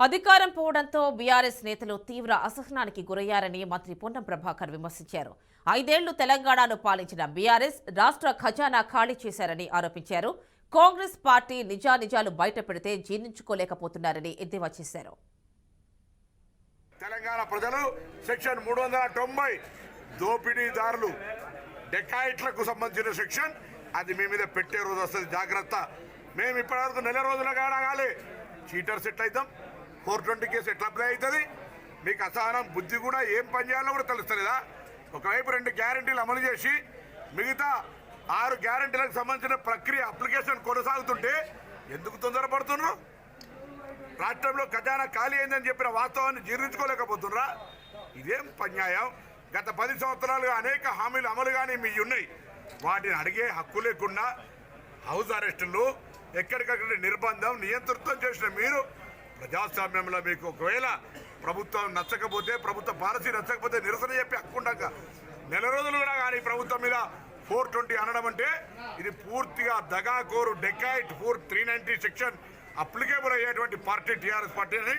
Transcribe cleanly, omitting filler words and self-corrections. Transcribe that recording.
అధికారం పోవడంతో బీఆర్ఎస్ నేతలు తీవ్ర అసహనానికి గురయ్యారని మంత్రి పొన్నం ప్రభాకర్ విమర్శించారు. 5 ఏళ్లు తెలంగాణను పాలించిన బీఆర్ఎస్ రాష్ట్ర ఖజానా ఖాళీ చేశారని ఆరోపించారు. కాంగ్రెస్ పార్టీ నిజానిజాలు బయటపెడితే జీర్ణించుకోలేకపోతున్నారని ఎద్దేవా చేశారు. తెలంగాణ ప్రజలు సెక్షన్ 390 దోపిడీదారులు డెకాయిట్లకు సంబంధించిన సెక్షన్ అది మీ మీద పెట్టే రోజు వస్తుంది. జాగ్రత్త. మేము ఇప్పటివరకు నెల రోజుల కాగాలి చీటర్స్ ఎట్లయితాం, 420 కేసు ఎట్లా అప్లై అవుతుంది, మీకు అసహనం బుద్ధి కూడా ఏం పని చేయాలో కూడా తెలుస్తలేదా? ఒకవైపు 2 గ్యారెంటీలు అమలు చేసి మిగతా 6 గ్యారెంటీలకు సంబంధించిన ప్రక్రియ అప్లికేషన్ కొనసాగుతుంటే ఎందుకు తొందరపడుతున్నారు? రాష్ట్రంలో ఖజానా ఖాళీ అయిందని చెప్పిన వాస్తవాన్ని జీర్ణించుకోలేకపోతున్నారా? ఇదేం పన్యాయం? గత 10 సంవత్సరాలుగా అనేక హామీలు అమలు కానీ మీ ఉన్నాయి. వాటిని అడిగే హక్కు లేకుండా హౌస్ అరెస్టులు, ఎక్కడికక్కడ నిర్బంధం, నియంతృత్వం చేసిన మీరు ప్రజాస్వామ్యంలో మీకు ఒకవేళ ప్రభుత్వం నచ్చకపోతే, ప్రభుత్వ పాలసీ నచ్చకపోతే నిరసన చెప్పి హక్కుండక నెల రోజులు కూడా కానీ ప్రభుత్వం మీద 420 అనడం అంటే ఇది పూర్తిగా దగాకోరు డెకాయిట్ 390 సెక్షన్ అప్లికేబుల్ అయ్యేటువంటి పార్టీ టీఆర్ఎస్ పార్టీ అని